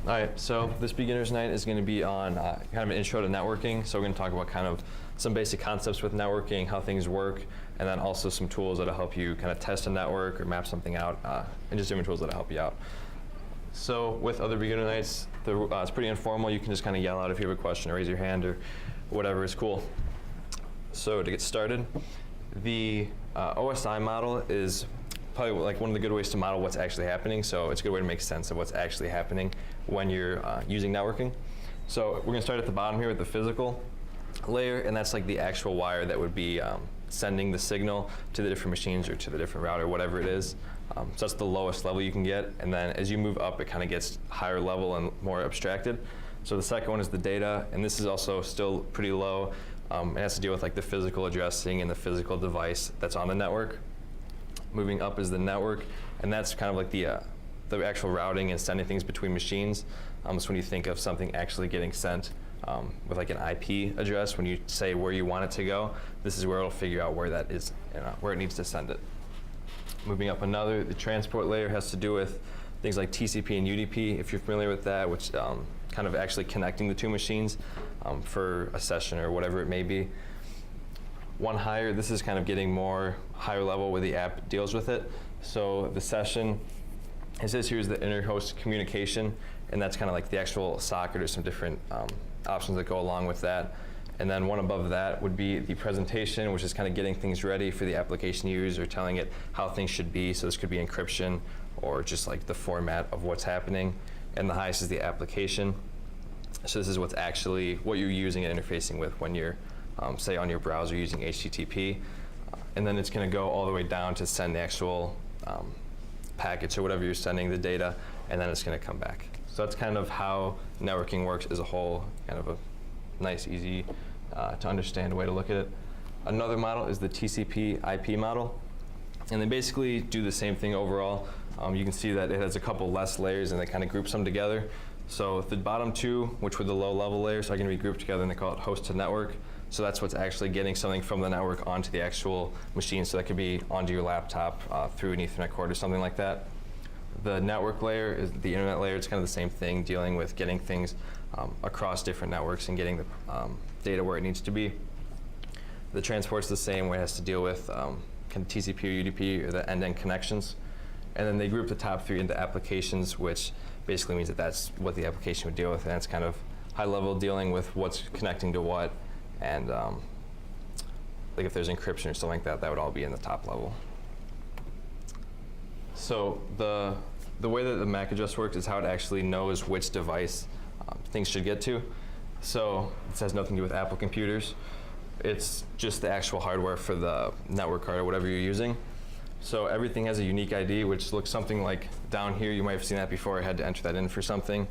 All right, so this beginner's night is going to be on kind of an intro to networking. So we're going to talk about kind of some basic concepts with networking, how things work, and then also some tools that'll help you kind of test a network or map something out, and just different tools that'll help you out. So with other beginner nights, it's pretty informal. You can just kind of yell out if you have a question or raise your hand or whatever is cool. So to get started, the OSI model is probably like one of the good ways to model what's actually happening. So it's a good way to make sense of what's actually happening when you're using networking. So we're going to start at the bottom here with the physical layer, and that's like the actual wire that would be sending the signal to the different machines or to the different router, whatever it is. So that's the lowest level you can get, and then as you move up, it kind of gets higher level and more abstracted. So the second one is the data, and this is also still pretty low. It has to deal with like the physical addressing and the physical device that's on the network. Moving up is the network, and that's kind of like the actual routing and sending things between machines. So when you think of something actually getting sent with like an IP address, when you say where you want it to go, this is where it'll figure out where that is, where it needs to send it. Moving up the transport layer has to do with things like TCP and UDP, if you're familiar with that, which kind of actually connecting the two machines for a session or whatever it may be. One higher, this is kind of getting more higher level where the app deals with it. So the session, it says here's the inter-host communication, and that's kind of like the actual socket or some different options that go along with that. And then one above that would be the presentation, which is kind of getting things ready for the application to use or telling it how things should be. So this could be encryption or just like the format of what's happening. And the highest is the application. So this is what's actually what you're using and interfacing with when you're say on your browser using HTTP, and then it's going to go all the way down to send the actual packets or whatever you're sending the data, and then it's going to come back. So that's kind of how networking works as a whole, kind of a nice, easy to understand way to look at it. Another model is the TCP IP model, and they basically do the same thing overall. You can see that it has a couple less layers, and they kind of group some together. So the bottom two, which were the low level layers, are going to be grouped together, and they call it host to network. So that's what's actually getting something from the network onto the actual machine. So that could be onto your laptop through an Ethernet cord or something like that. The network layer is the internet layer. It's kind of the same thing, dealing with getting things across different networks and getting the data where it needs to be. The transport's the same way. It has to deal with kind of TCP or UDP or the end-to-end connections. And then they group the top three into applications, which basically means that that's what the application would deal with. And that's kind of high level, dealing with what's connecting to what. And like if there's encryption or something like that, that would all be in the top level. So the way that the MAC address works is how it actually knows which device things should get to. So it has nothing to do with Apple computers. It's just the actual hardware for the network card or whatever you're using. So everything has a unique ID, which looks something like down here. You might have seen that before. I had to enter that in for something.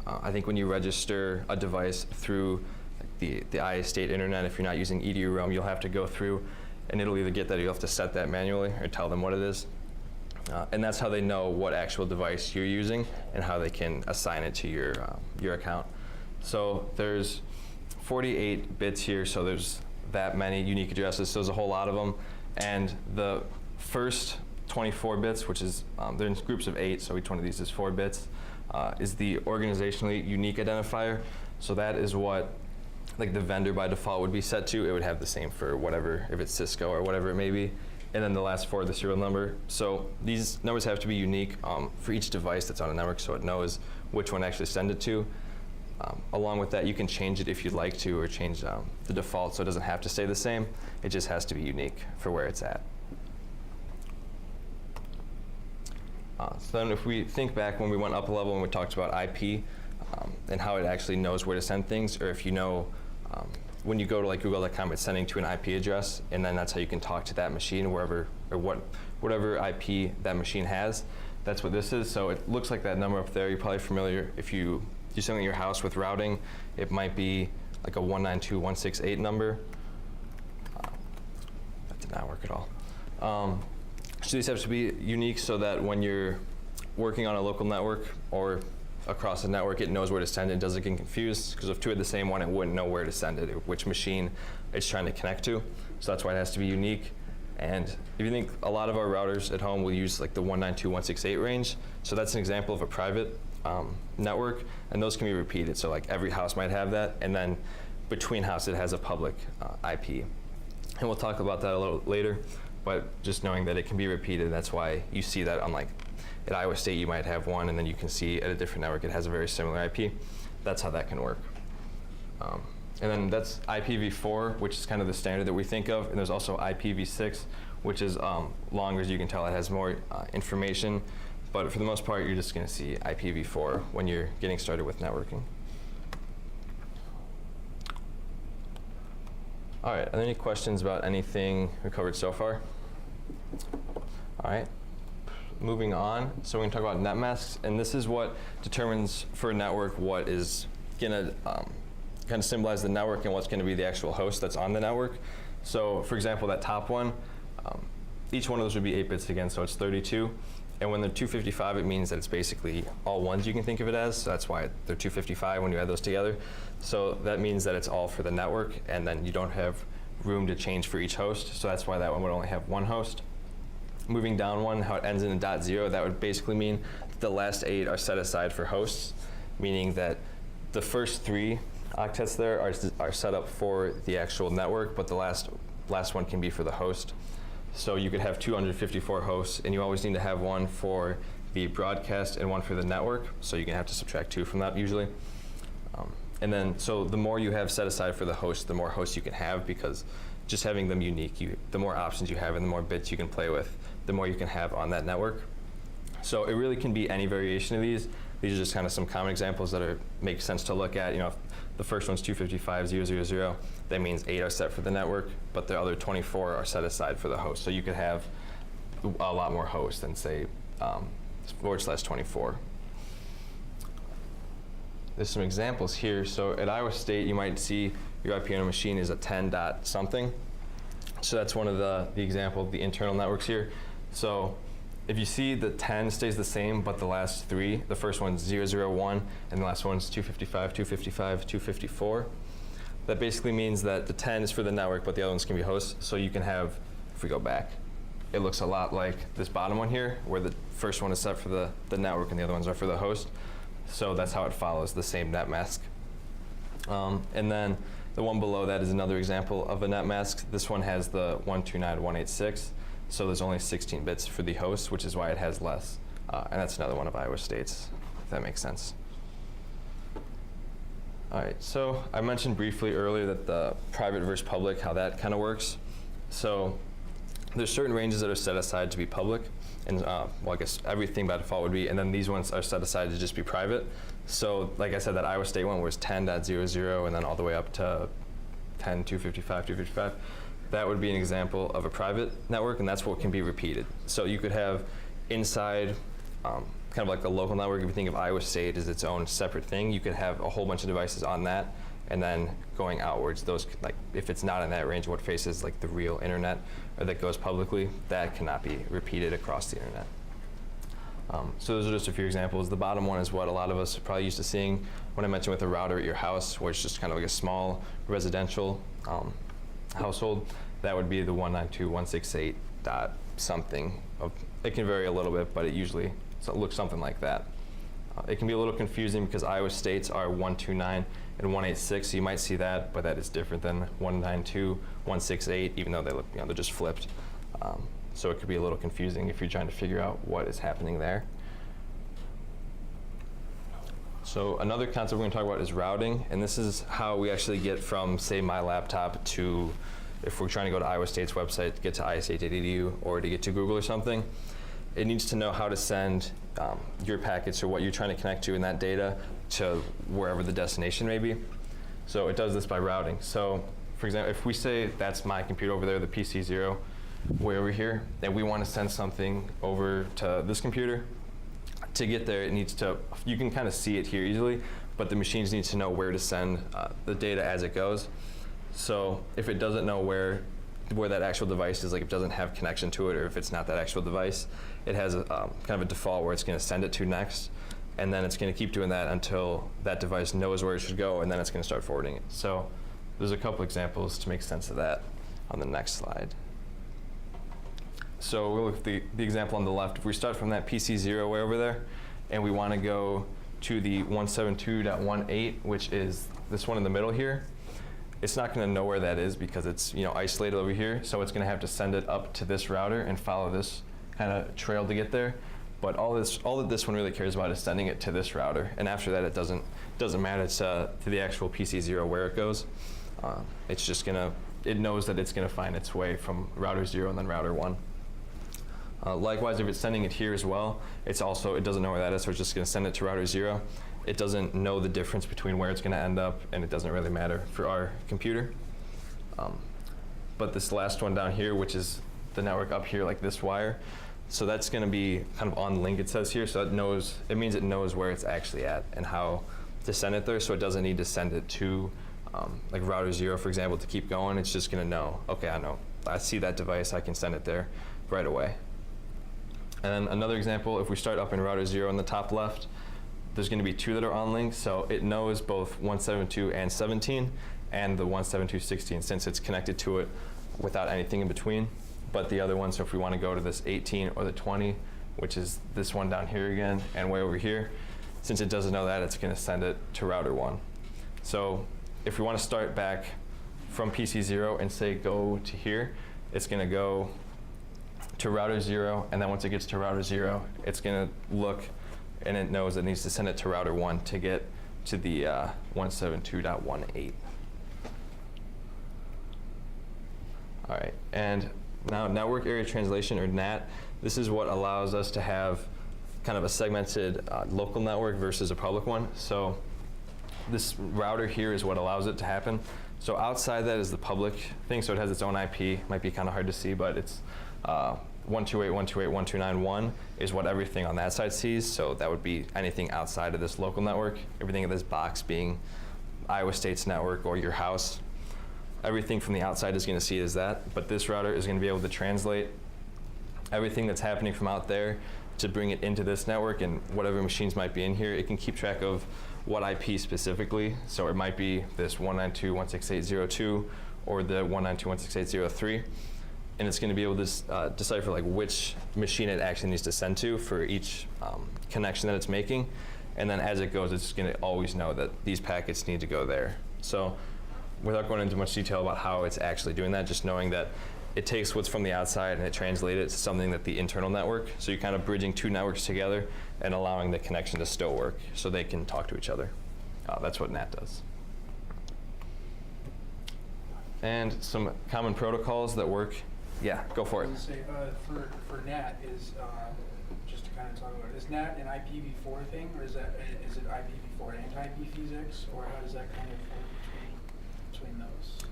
I think when you register a device through the IA State internet, if you're not using edu-roam, you'll have to go through, and it'll either get that or you'll have to set that manually or tell them what it is. And that's how they know what actual device you're using and how they can assign it to your account. So there's 48 bits here, so there's that many unique addresses, so there's a whole lot of them. And the first 24 bits, which is, they're in groups of 8, so each one of these is 4 bits, is the organizationally unique identifier. So that is what like the vendor by default would be set to. It would have the same for whatever, if it's Cisco or whatever it may be. And then the last 4 are the serial number. So these numbers have to be unique for each device that's on a network, so it knows which one to actually send it to. Along with that, you can change it if you'd like to, or change the default so it doesn't have to stay the same. It just has to be unique for where it's at. So then if we think back when we went up a level and we talked about IP and how it actually knows where to send things, or if you know when you go to like google.com, it's sending to an IP address, and then that's how you can talk to that machine wherever or whatever IP that machine has. That's what this is. So it looks like that number up there. You're probably familiar if you do something in your house with routing. It might be like a 192.168 number. That did not work at all. So these have to be unique so that when you're working on a local network or across the network, it knows where to send it. It doesn't get confused, because if two had the same one, it wouldn't know where to send it, or which machine it's trying to connect to. So that's why it has to be unique. And if you think, a lot of our routers at home will use like the 192.168 range. So that's an example of a private network, and those can be repeated. So like every house might have that, and then between houses it has a public IP. And we'll talk about that a little later, but just knowing that it can be repeated, that's why you see that on like at Iowa State you might have one, and then you can see at a different network it has a very similar IP. That's how that can work. And then that's IPv4, which is kind of the standard that we think of, and there's also IPv6, which is longer, as you can tell. It has more information, but for the most part you're just going to see IPv4 when you're getting started with networking. All right, are there any questions about anything we covered so far? All right, moving on. So we're going to talk about net masks, and this is what determines for a network what is going to kind of symbolize the network and what's going to be the actual host that's on the network. So for example, that top one, each one of those would be 8 bits again, so it's 32. And when they're 255, it means that it's basically all ones you can think of it as, so that's why they're 255 when you add those together. So that means that it's all for the network, and then you don't have room to change for each host, so that's why that one would only have one host. Moving down one, how it ends in a .0, that would basically mean the last 8 are set aside for hosts, meaning that the first 3 octets there are set up for the actual network, but the last one can be for the host. So you could have 254 hosts, and you always need to have one for the broadcast and one for the network, so you're going to have to subtract 2 from that usually. And then, so the more you have set aside for the host, the more hosts you can have, because just having them unique, the more options you have and the more bits you can play with, the more you can have on that network. So it really can be any variation of these. These are just kind of some common examples that make sense to look at. You know, if the first one's 255.0.0.0, that means 8 are set for the network, but the other 24 are set aside for the host. So you could have a lot more hosts than say /24. There's some examples here. So at Iowa State, you might see your IP on a machine is a 10 dot something. So that's one of the example of the internal networks here. So if you see the 10 stays the same, but the last 3, the first one's 001, and the last one's 255, 255, 254, that basically means that the 10 is for the network, but the other ones can be hosts. So you can have, if we go back, it looks a lot like this bottom one here, where the first one is set for the network and the other ones are for the host. So that's how it follows the same net mask. And then the one below that is another example of a net mask. This one has the 129.186. So there's only 16 bits for the host, which is why it has less. And that's another one of Iowa State's, if that makes sense. All right, so I mentioned briefly earlier that the private versus public, how that kind of works. So there's certain ranges that are set aside to be public, and well, I guess everything by default would be, and then these ones are set aside to just be private. So like I said, that Iowa State one was 10.00, and then all the way up to 10.255.255. That would be an example of a private network, and that's what can be repeated. So you could have inside, kind of like the local network, if you think of Iowa State as its own separate thing, you could have a whole bunch of devices on that, and then going outwards, those, like if it's not in that range, what faces like the real internet, or that goes publicly, that cannot be repeated across the internet. So those are just a few examples. The bottom one is what a lot of us are probably used to seeing when I mentioned with a router at your house, where it's just kind of like a small residential household. That would be the 192.168 dot something. It can vary a little bit, but it usually looks something like that. It can be a little confusing because Iowa States are 129 and 186, so you might see that, but that is different than 192.168, even though they look, they're just flipped. So it could be a little confusing if you're trying to figure out what is happening there. So another concept we're going to talk about is routing, and this is how we actually get from, say, my laptop to, if we're trying to go to Iowa State's website to get to iastate.edu or to get to Google or something. It needs to know how to send your packets or what you're trying to connect to in that data to wherever the destination may be. So it does this by routing. So for example, if we say that's my computer over there, the PC0, way over here, and we want to send something over to this computer, to get there it needs to, you can kind of see it here easily, but the machines need to know where to send the data as it goes. So if it doesn't know where that actual device is, like if it doesn't have connection to it, or if it's not that actual device, it has a kind of a default where it's going to send it to next, and then it's going to keep doing that until that device knows where it should go, and then it's going to start forwarding it. So there's a couple examples to make sense of that on the next slide. So we'll look at the example on the left. If we start from that PC0 way over there, and we want to go to the 172.18, which is this one in the middle here, it's not going to know where that is because it's isolated over here. So it's going to have to send it up to this router and follow this kind of trail to get there. But all that this one really cares about is sending it to this router, and after that, it doesn't matter to the actual PC0 where it goes. It's just it knows that it's going to find its way from router 0 and then router 1. Likewise, if it's sending it here as well, it doesn't know where that is, so it's just going to send it to router 0. It doesn't know the difference between where it's going to end up, and it doesn't really matter for our computer. But this last one down here, which is the network up here, like this wire, so that's going to be kind of on link, it says here, so it means it knows where it's actually at and how to send it there, so it doesn't need to send it to like router 0, for example, to keep going. It's just going to know, okay, I see that device, I can send it there right away. And then another example, if we start up in router 0 in the top left, there's going to be 2 that are on link, so it knows both 172 and 17 and the 172.16 since it's connected to it without anything in between. But the other one, so if we want to go to this 18 or the 20, which is this one down here again and way over here, since it doesn't know that, it's going to send it to router 1. So if we want to start back from PC0 and say go to here, it's going to go to router 0, and then once it gets to router 0, it's going to look, and it knows it needs to send it to router 1 to get to the 172.18. All right, and now network area translation, or NAT, this is what allows us to have kind of a segmented local network versus a public one. So this router here is what allows it to happen. So outside that is the public thing, so it has its own IP. Might be kind of hard to see, but it's 128.128.129.1 is what everything on that side sees. So that would be anything outside of this local network. Everything in this box being Iowa State's network or your house. Everything from the outside is going to see it as that, but this router is going to be able to translate everything that's happening from out there to bring it into this network, and whatever machines might be in here, it can keep track of what IP specifically. So it might be this 192.168.02 or the 192.168.03, and it's going to be able to decipher like which machine it actually needs to send to for each connection that it's making, and then as it goes, it's going to always know that these packets need to go there. So without going into much detail about how it's actually doing that, just knowing that it takes what's from the outside and it translates it to something that the internal network, so you're kind of bridging 2 networks together and allowing the connection to still work so they can talk to each other. That's what NAT does. And some common protocols that work. Yeah, go for it. I was going to say, for NAT is, just to kind of talk about it, is NAT an IPv4 thing, or is it IPv4 and IPv6, or how does that kind of work between those?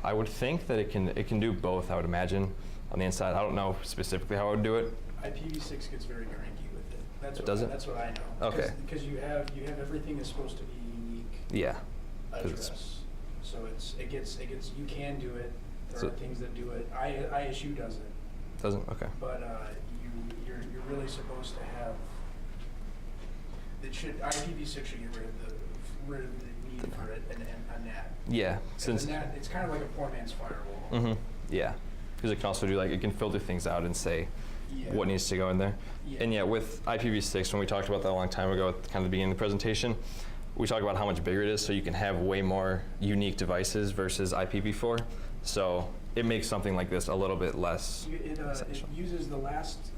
I would think that it can do both, I would imagine, on the inside. I don't know specifically how I would do it. IPv6 gets very cranky with it. That's what I know. Okay. Because you have everything is supposed to be unique. Yeah. Address. So it gets you can do it. There are things that do it. ISU doesn't. Doesn't? Okay. But you're really supposed to have. IPv6 should get rid of the need for it and a NAT. Yeah. Since a NAT, it's kind of like a poor man's firewall. Mm-hmm. Yeah. Because it can also do it can filter things out and say what needs to go in there. Yeah. And with IPv6, when we talked about that a long time ago at kind of the beginning of the presentation, we talked about how much bigger it is, so you can have way more unique devices versus IPv4. So it makes something like this a little bit less essential. It uses the last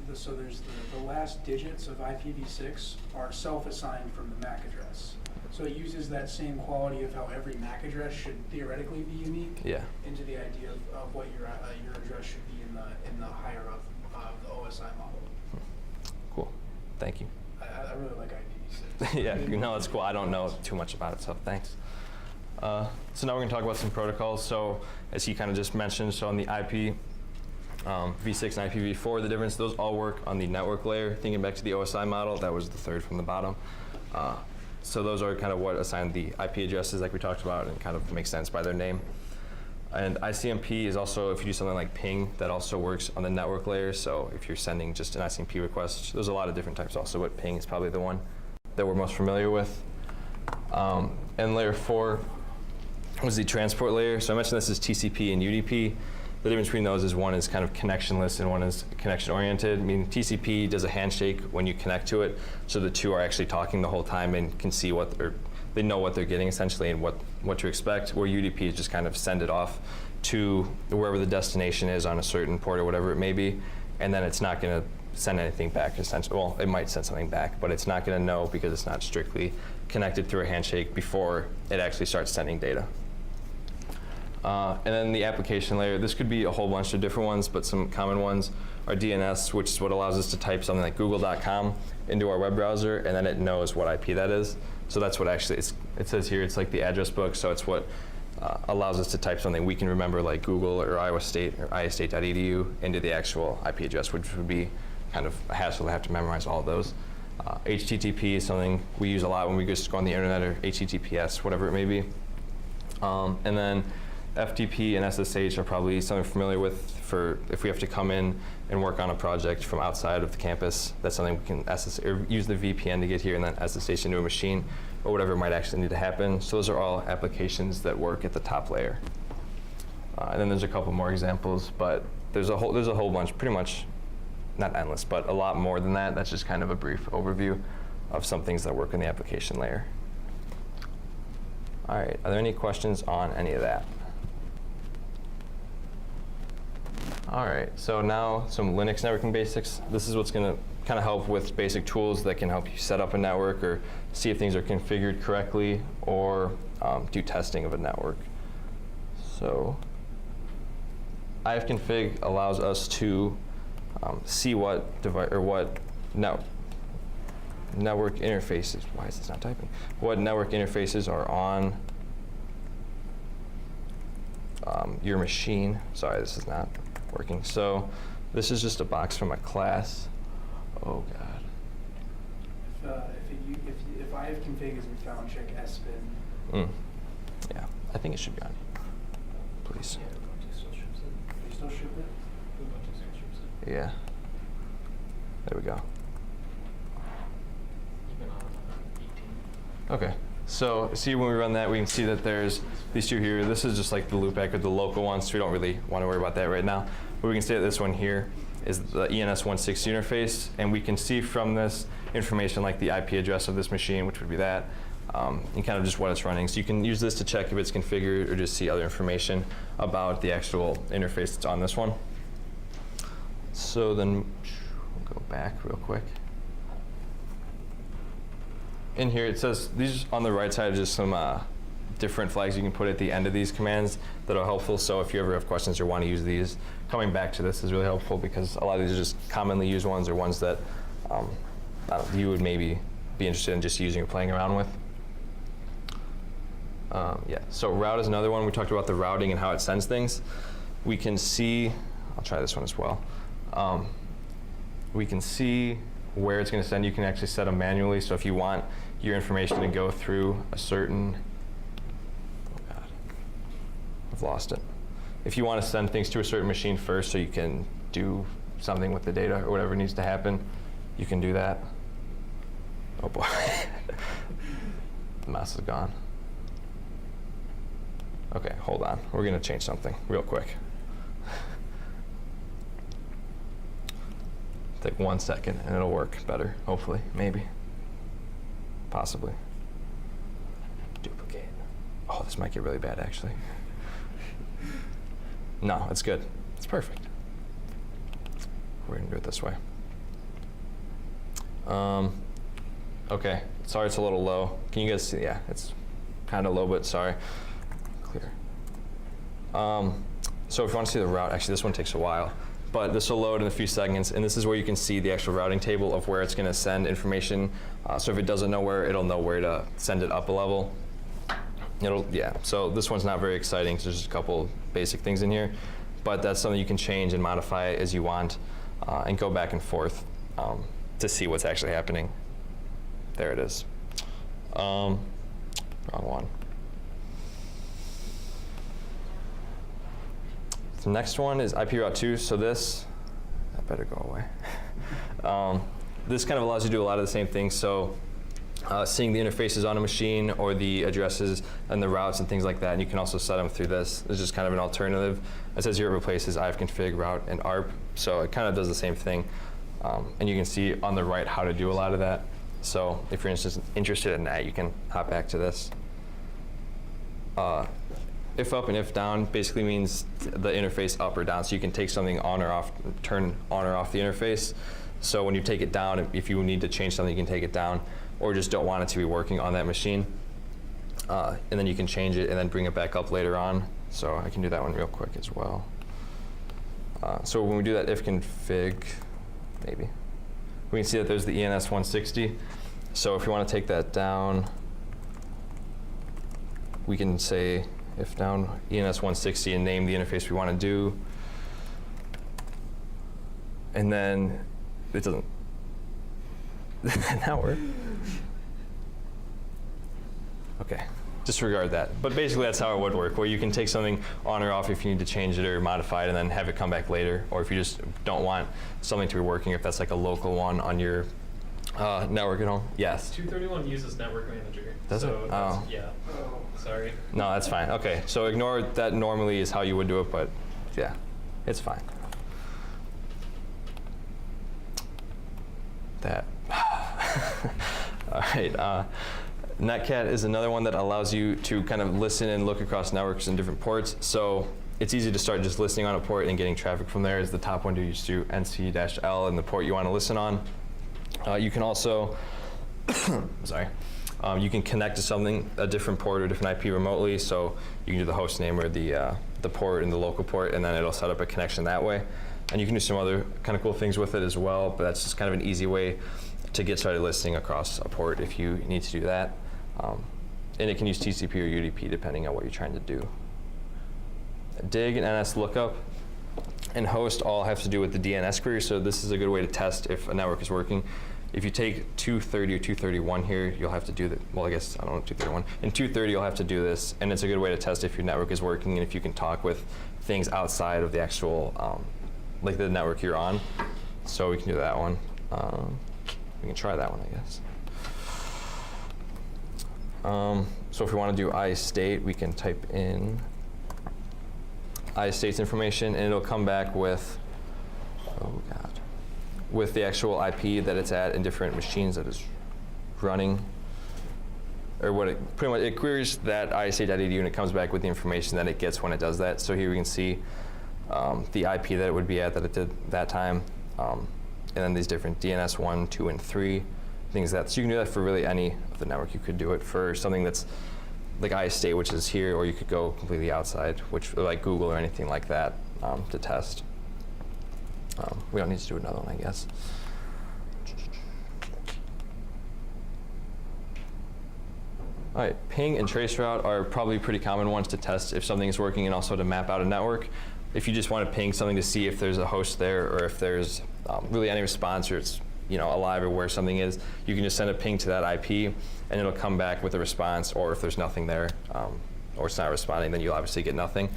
digits of IPv6 are self-assigned from the MAC address. So it uses that same quality of how every MAC address should theoretically be unique into the idea of what your address should be in the higher up of the OSI model. Cool. Thank you. I really like IPv6. Yeah, no, it's cool. I don't know too much about it, so thanks. So now we're going to talk about some protocols. So as he kind of just mentioned, so on the IP, v6 and IPv4, the difference, those all work on the network layer. Thinking back to the OSI model, that was the third from the bottom. So those are kind of what assign the IP addresses like we talked about, and kind of makes sense by their name. And ICMP is also, if you do something like ping, that also works on the network layer. So if you're sending just an ICMP request, there's a lot of different types also, but ping is probably the one that we're most familiar with. And layer 4 was the transport layer. So I mentioned this is TCP and UDP. The difference between those is one is kind of connectionless and one is connection oriented. I mean, TCP does a handshake when you connect to it, so the two are actually talking the whole time and can see they know what they're getting essentially and what to expect, where UDP is just kind of send it off to wherever the destination is on a certain port or whatever it may be, and then it's not going to send anything back essentially. Well, it might send something back, but it's not going to know because it's not strictly connected through a handshake before it actually starts sending data. And then the application layer, this could be a whole bunch of different ones, but some common ones are DNS, which is what allows us to type something like google.com into our web browser, and then it knows what IP that is. So that's what actually, it says here, it's like the address book, so it's what allows us to type something we can remember like Google or Iowa State or iastate.edu into the actual IP address, which would be kind of a hassle to have to memorize all of those. HTTP is something we use a lot when we just go on the internet, or HTTPS, whatever it may be. And then FTP and SSH are probably something we're familiar with for if we have to come in and work on a project from outside of the campus. That's something we can SSH, or use the VPN to get here and then SSH into a machine or whatever might actually need to happen. So those are all applications that work at the top layer. And then there's a couple more examples, but there's a whole bunch, pretty much not endless, but a lot more than that. That's just kind of a brief overview of some things that work in the application layer. All right, are there any questions on any of that? All right, so now some Linux networking basics. This is what's going to kind of help with basic tools that can help you set up a network or see if things are configured correctly or do testing of a network. So ifconfig allows us to see what device or what network interfaces. Why is this not typing? What network interfaces are on your machine. Sorry, this is not working. So this is just a box from a class. Oh God. If ifconfig isn't found, check sbin. Yeah, I think it should be on. Please. Yeah, Ubuntu still ships it. They still ship it? Ubuntu still ships it. Yeah. There we go. Even on 18. Okay. So see when we run that, we can see that there's these two here. This is just like the loopback or the local ones, so we don't really want to worry about that right now. But we can see that this one here is the ENS160 interface, and we can see from this information like the IP address of this machine, which would be that, and kind of just what it's running. So you can use this to check if it's configured or just see other information about the actual interface that's on this one. So then we'll go back real quick. In here it says, these on the right side are just some different flags you can put at the end of these commands that are helpful. So if you ever have questions or want to use these, coming back to this is really helpful because a lot of these are just commonly used ones or ones that you would maybe be interested in just using or playing around with. Yeah, so route is another one. We talked about the routing and how it sends things. We can see, I'll try this one as well. We can see where it's going to send. You can actually set them manually. So if you want your information to go through a certain, oh God, I've lost it. If you want to send things to a certain machine first so you can do something with the data or whatever needs to happen, you can do that. Oh boy, the mouse is gone. Okay, hold on. We're going to change something real quick. Take 1 second and it'll work better, hopefully, maybe, possibly. Duplicate. Oh, this might get really bad actually. No, it's good. It's perfect. We're gonna do it this way. Okay, sorry it's a little low. Can you guys see? Yeah, it's kind of low, but sorry. Clear. So if you want to see the route, actually this one takes a while. But this will load in a few seconds, and this is where you can see the actual routing table of where it's going to send information. So if it doesn't know where, it'll know where to send it up a level. Yeah, so this one's not very exciting because there's just a couple basic things in here. But that's something you can change and modify as you want and go back and forth to see what's actually happening. There it is. Wrong one. The next one is IP Route 2. So that better go away. This kind of allows you to do a lot of the same things. So seeing the interfaces on a machine or the addresses and the routes and things like that. And you can also set them through this. It's just kind of an alternative. It says here it replaces ifconfig, route, and ARP. So it kind of does the same thing. And you can see on the right how to do a lot of that. So if you're interested in that, you can hop back to this. If up and if down basically means the interface up or down. So you can take something on or off, turn on or off the interface. So when you take it down, if you need to change something, you can take it down, or just don't want it to be working on that machine. And then you can change it and then bring it back up later on. So I can do that one real quick as well. So when we do that ifconfig, maybe, we can see that there's the ENS 160. So if you want to take that down, we can say if down ENS 160 and name the interface we want to do. And then it doesn't now work. Okay, disregard that. But basically that's how it would work, where you can take something on or off if you need to change it or modify it and then have it come back later, or if you just don't want something to be working, if that's like a local one on your network at home. Yes? 231 uses Network Manager. Does so it? Oh. Yeah. Sorry. No, that's fine. Okay, so ignore that normally is how you would do it, but yeah, it's fine. That. All right. Netcat is another one that allows you to kind of listen and look across networks and different ports. So it's easy to start just listening on a port and getting traffic from there. Is the top window you just do NC-L and the port you want to listen on. You can also, sorry, you can connect to something, a different port or different IP remotely. So you can do the host name or the port and the local port, and then it'll set up a connection that way. And you can do some other kind of cool things with it as well, but that's just kind of an easy way to get started listening across a port if you need to do that. And it can use TCP or UDP depending on what you're trying to do. Dig and NS lookup and host all have to do with the DNS query, so this is a good way to test if a network is working. If you take 230 or 231 here, you'll have to do that. Well, I guess, I don't know, 231. In 230, you'll have to do this, and it's a good way to test if your network is working and if you can talk with things outside of the actual, like the network you're on. So we can do that one. We can try that one, I guess. So if we want to do IState, we can type in IState's information, and it'll come back with, oh God, with the actual IP that it's at and different machines that it's running, or what it pretty much, it queries that IState.edu and it comes back with the information that it gets when it does that. So here we can see the IP that it would be at that it did that time, and then these different DNS 1, 2, and 3 things that. So you can do that for really any of the network. You could do it for something that's like IState, which is here, or you could go completely outside, which like Google or anything like that to test. We don't need to do another one, I guess. All right, ping and traceroute are probably pretty common ones to test if something is working, and also to map out a network. If you just want to ping something to see if there's a host there, or if there's really any response, or it's alive, or where something is, you can just send a ping to that IP, and it'll come back with a response. Or if there's nothing there, or it's not responding, then you'll obviously get nothing.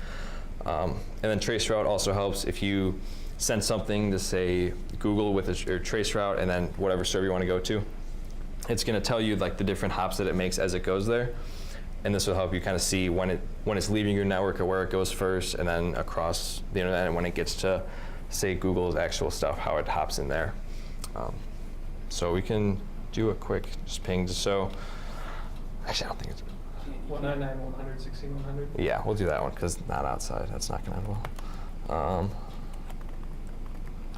And then traceroute also helps if you send something to, say, Google with a traceroute, and then whatever server you want to go to. It's going to tell you like the different hops that it makes as it goes there, and this will help you kind of see when it's leaving your network or where it goes first, and then across the internet, and when it gets to, say, Google's actual stuff, how it hops in there. So we can do a quick just ping. So actually, I don't think it's 199.100.16.100. Yeah, we'll do that one because not outside. That's not going to end well.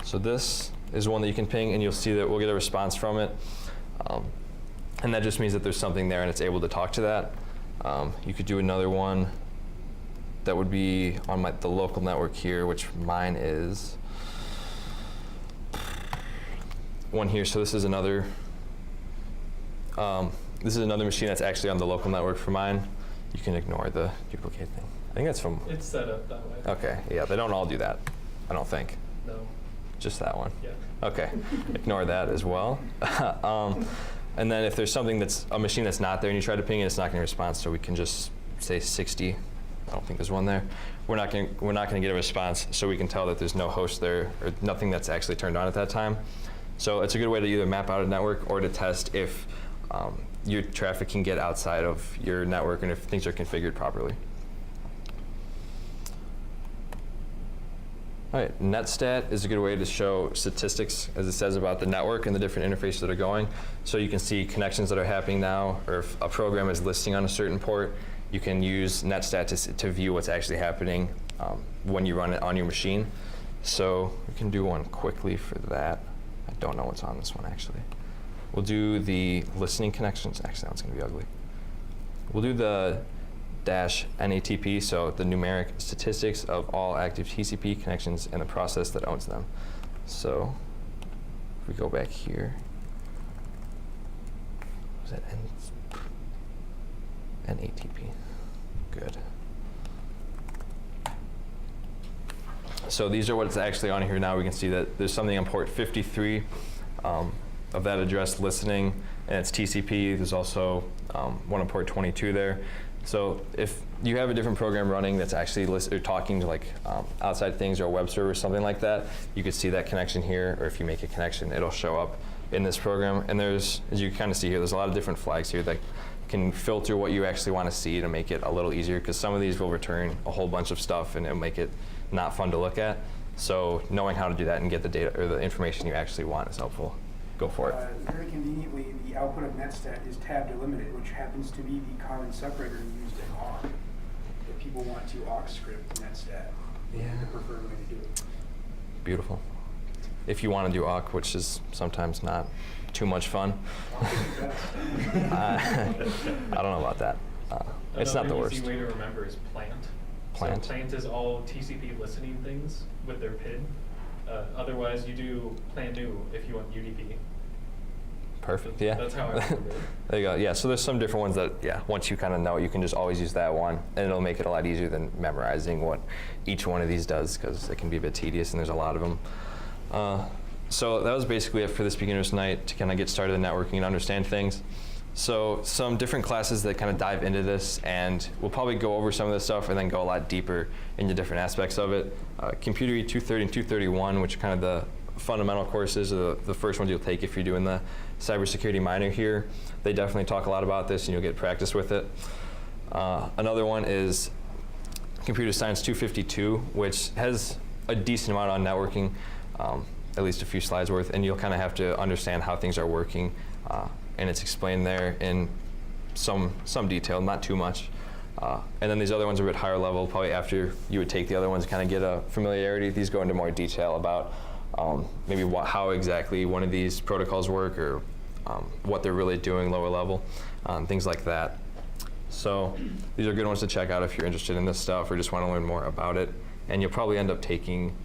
So this is one that you can ping, and you'll see that we'll get a response from it. And that just means that there's something there and it's able to talk to that. You could do another one that would be on the local network here, which mine is one here. So this is another machine that's actually on the local network for mine. You can ignore the duplicate thing. I think that's from... It's set up that way. Okay, yeah, they don't all do that, I don't think. No. Just that one? Yeah. Okay, ignore that as well. And then if there's something that's a machine that's not there and you try to ping it, it's not going to respond, so we can just say 60. I don't think there's one there. We're not going to get a response, so we can tell that there's no host there or nothing that's actually turned on at that time. So it's a good way to either map out a network or to test if your traffic can get outside of your network and if things are configured properly. All right, netstat is a good way to show statistics, as it says, about the network and the different interfaces that are going. So you can see connections that are happening now, or if a program is listing on a certain port, you can use netstat to view what's actually happening when you run it on your machine. So we can do one quickly for that. I don't know what's on this one, actually. We'll do the listening connections. Actually, that's going to be ugly. We'll do the -NATP, so the numeric statistics of all active TCP connections and the process that owns them. So if we go back here, was that NATP? Good. So these are what's actually on here now. We can see that there's something on port 53 of that address listening, and it's TCP. There's also one on port 22 there. So if you have a different program running that's actually talking to like outside things or a web server or something like that, you could see that connection here, or if you make a connection, it'll show up in this program. And there's, as you kind of see here, there's a lot of different flags here that can filter what you actually want to see to make it a little easier, because some of these will return a whole bunch of stuff and it'll make it not fun to look at. So knowing how to do that and get the data or the information you actually want is helpful. Go for it. Very conveniently, the output of netstat is tab delimited, which happens to be the common separator used in awk. If people want to awk script netstat, the preferred way to do it. Beautiful. If you want to do awk, which is sometimes not too much fun. I don't know about that. It's not the worst. Another easy way to remember is plant. Plant. So plant is all TCP listening things with their PID. Otherwise, you do plant new if you want UDP. Perfect, yeah. That's how I remember it. There you go, yeah, so there's some different ones that, yeah, once you kind of know it, you can just always use that one, and it'll make it a lot easier than memorizing what each one of these does, because it can be a bit tedious, and there's a lot of them. So that was basically it for this beginner's night, to kind of get started in networking and understand things. So some different classes that kind of dive into this, and we'll probably go over some of this stuff and then go a lot deeper into different aspects of it. Computer E 230 and 231, which are kind of the fundamental courses, are the first ones you'll take if you're doing the cybersecurity minor here. They definitely talk a lot about this and you'll get practice with it. Another one is Computer Science 252, which has a decent amount on networking, at least a few slides worth, and you'll kind of have to understand how things are working. And it's explained there in some detail, not too much. And then these other ones are a bit higher level, probably after you would take the other ones, kind of get a familiarity. These go into more detail about maybe how exactly one of these protocols work, or what they're really doing lower level, things like that. So these are good ones to check out if you're interested in this stuff or just want to learn more about it. And you'll probably end up taking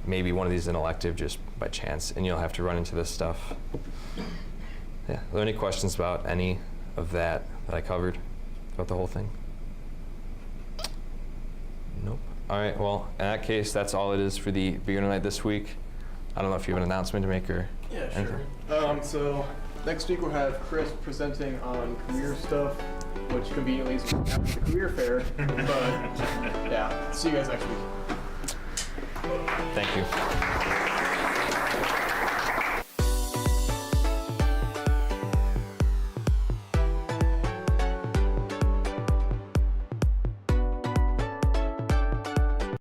maybe one of these in elective just by chance, and you'll have to run into this stuff. Yeah. Are there any questions about any of that I covered throughout the whole thing? Nope. All right, well, in that case, that's all it is for the beginner night this week. I don't know if you have an announcement to make or anything. Sure. So next week we'll have Chris presenting on career stuff, which conveniently is after the career fair. But yeah, see you guys next week. Thank you.